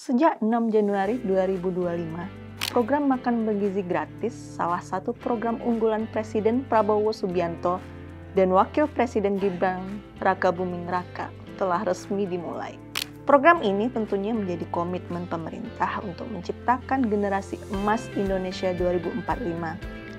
Sejak 6 Januari 2025, program Makan Bergizi Gratis, salah satu program unggulan Presiden Prabowo Subianto dan Wakil Presiden Gibran Rakabuming Raka, telah resmi dimulai. Program ini tentunya menjadi komitmen pemerintah untuk menciptakan generasi emas Indonesia 2045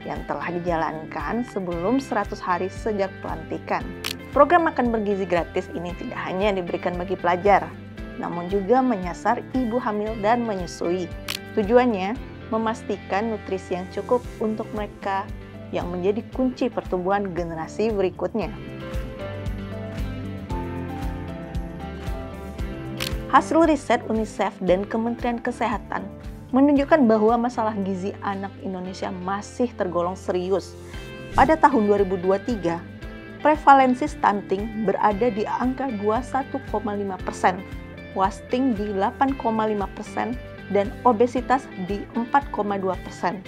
yang telah dijalankan sebelum 100 hari sejak pelantikan. Program Makan Bergizi Gratis ini tidak hanya diberikan bagi pelajar, namun juga menyasar ibu hamil dan menyusui. Tujuannya memastikan nutrisi yang cukup untuk mereka yang menjadi kunci pertumbuhan generasi berikutnya. Hasil riset UNICEF dan Kementerian Kesehatan menunjukkan bahwa masalah gizi anak Indonesia masih tergolong serius. Pada tahun 2023, prevalensi stunting berada di angka 21,5%, wasting di 8,5%, dan obesitas di 4,2%.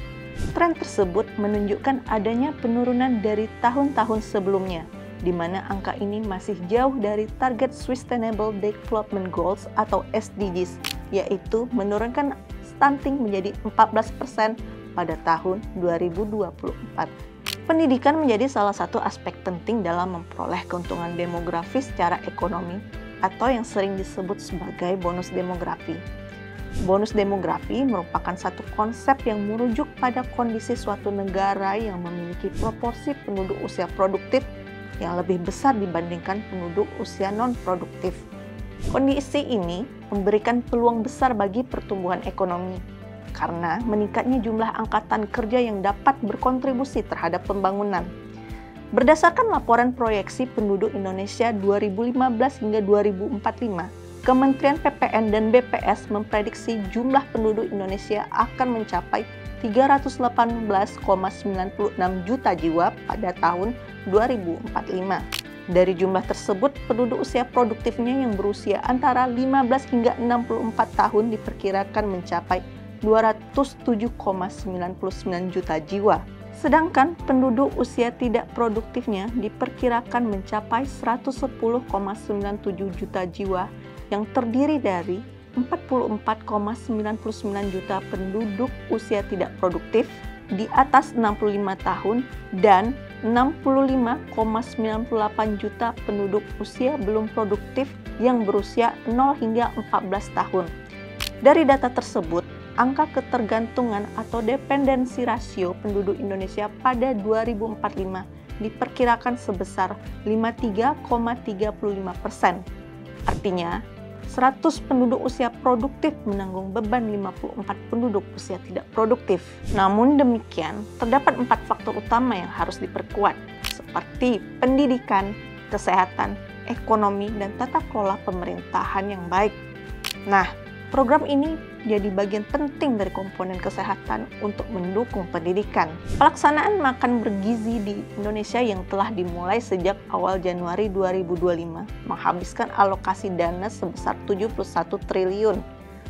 Tren tersebut menunjukkan adanya penurunan dari tahun-tahun sebelumnya, di mana angka ini masih jauh dari target Sustainable Development Goals atau SDGs, yaitu menurunkan stunting menjadi 14% pada tahun 2024. Pendidikan menjadi salah satu aspek penting dalam memperoleh keuntungan demografis secara ekonomi, atau yang sering disebut sebagai bonus demografi. Bonus demografi merupakan satu konsep yang merujuk pada kondisi suatu negara yang memiliki proporsi penduduk usia produktif yang lebih besar dibandingkan penduduk usia non-produktif. Kondisi ini memberikan peluang besar bagi pertumbuhan ekonomi, karena meningkatnya jumlah angkatan kerja yang dapat berkontribusi terhadap pembangunan. Berdasarkan laporan proyeksi penduduk Indonesia 2015 hingga 2045, Kementerian PPN dan BPS memprediksi jumlah penduduk Indonesia akan mencapai 318,96 juta jiwa pada tahun 2045. Dari jumlah tersebut, penduduk usia produktifnya yang berusia antara 15 hingga 64 tahun diperkirakan mencapai 207,99 juta jiwa. Sedangkan penduduk usia tidak produktifnya diperkirakan mencapai 110,97 juta jiwa yang terdiri dari 44,99 juta penduduk usia tidak produktif di atas 65 tahun dan 65,98 juta penduduk usia belum produktif yang berusia 0 hingga 14 tahun. Dari data tersebut, angka ketergantungan atau dependensi rasio penduduk Indonesia pada 2045 diperkirakan sebesar 53,35%. Artinya, 100 penduduk usia produktif menanggung beban 54 penduduk usia tidak produktif. Namun demikian, terdapat 4 faktor utama yang harus diperkuat, seperti pendidikan, kesehatan, ekonomi, dan tata kelola pemerintahan yang baik. Nah, program ini jadi bagian penting dari komponen kesehatan untuk mendukung pendidikan. Pelaksanaan makan bergizi di Indonesia yang telah dimulai sejak awal Januari 2025 menghabiskan alokasi dana sebesar 71 triliun.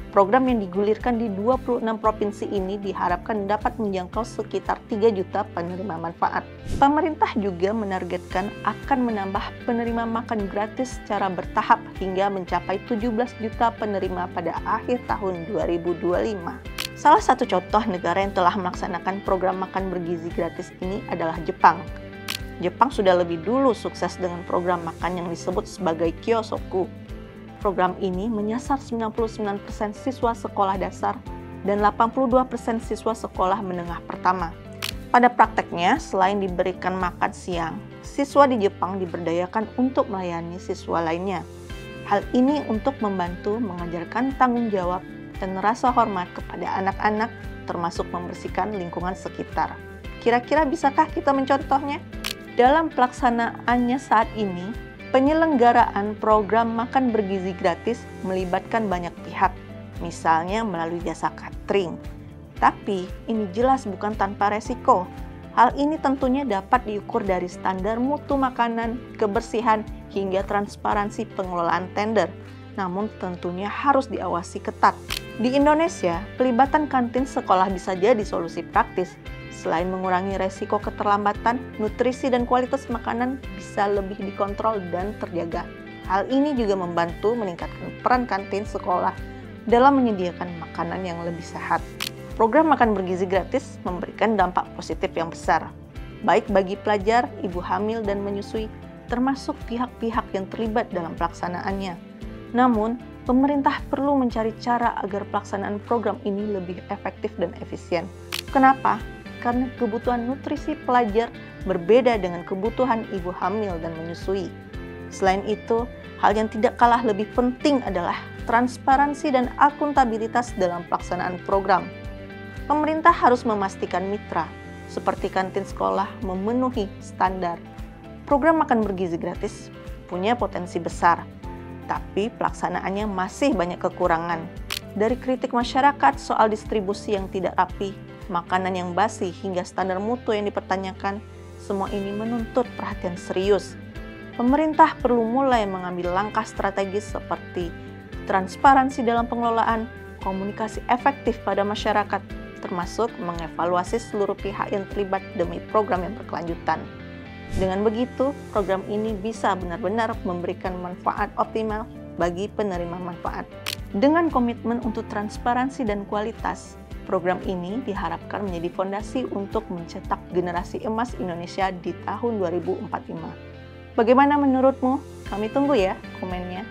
Program yang digulirkan di 26 provinsi ini diharapkan dapat menjangkau sekitar 3 juta penerima manfaat. Pemerintah juga menargetkan akan menambah penerima makan gratis secara bertahap hingga mencapai 17 juta penerima pada akhir tahun 2025. Salah satu contoh negara yang telah melaksanakan program makan bergizi gratis ini adalah Jepang. Jepang sudah lebih dulu sukses dengan program makan yang disebut sebagai Kyosoku. Program ini menyasar 99% siswa sekolah dasar dan 82% siswa sekolah menengah pertama. Pada prakteknya, selain diberikan makan siang, siswa di Jepang diberdayakan untuk melayani siswa lainnya. Hal ini untuk membantu mengajarkan tanggung jawab dan rasa hormat kepada anak-anak, termasuk membersihkan lingkungan sekitar. Kira-kira bisakah kita mencontohnya? Dalam pelaksanaannya saat ini, penyelenggaraan program makan bergizi gratis melibatkan banyak pihak, misalnya melalui jasa catering. Tapi ini jelas bukan tanpa resiko. Hal ini tentunya dapat diukur dari standar mutu makanan, kebersihan, hingga transparansi pengelolaan tender. Namun tentunya harus diawasi ketat. Di Indonesia, pelibatan kantin sekolah bisa jadi solusi praktis. Selain mengurangi resiko keterlambatan, nutrisi dan kualitas makanan bisa lebih dikontrol dan terjaga. Hal ini juga membantu meningkatkan peran kantin sekolah dalam menyediakan makanan yang lebih sehat. Program makan bergizi gratis memberikan dampak positif yang besar, baik bagi pelajar, ibu hamil, dan menyusui, termasuk pihak-pihak yang terlibat dalam pelaksanaannya. Namun, pemerintah perlu mencari cara agar pelaksanaan program ini lebih efektif dan efisien. Kenapa? Karena kebutuhan nutrisi pelajar berbeda dengan kebutuhan ibu hamil dan menyusui. Selain itu, hal yang tidak kalah lebih penting adalah transparansi dan akuntabilitas dalam pelaksanaan program. Pemerintah harus memastikan mitra, seperti kantin sekolah, memenuhi standar. Program makan bergizi gratis punya potensi besar, tapi pelaksanaannya masih banyak kekurangan. Dari kritik masyarakat soal distribusi yang tidak rapi, makanan yang basi, hingga standar mutu yang dipertanyakan, semua ini menuntut perhatian serius. Pemerintah perlu mulai mengambil langkah strategis seperti transparansi dalam pengelolaan, komunikasi efektif pada masyarakat, termasuk mengevaluasi seluruh pihak yang terlibat demi program yang berkelanjutan. Dengan begitu, program ini bisa benar-benar memberikan manfaat optimal bagi penerima manfaat. Dengan komitmen untuk transparansi dan kualitas, program ini diharapkan menjadi fondasi untuk mencetak generasi emas Indonesia di tahun 2045. Bagaimana menurutmu? Kami tunggu ya komennya.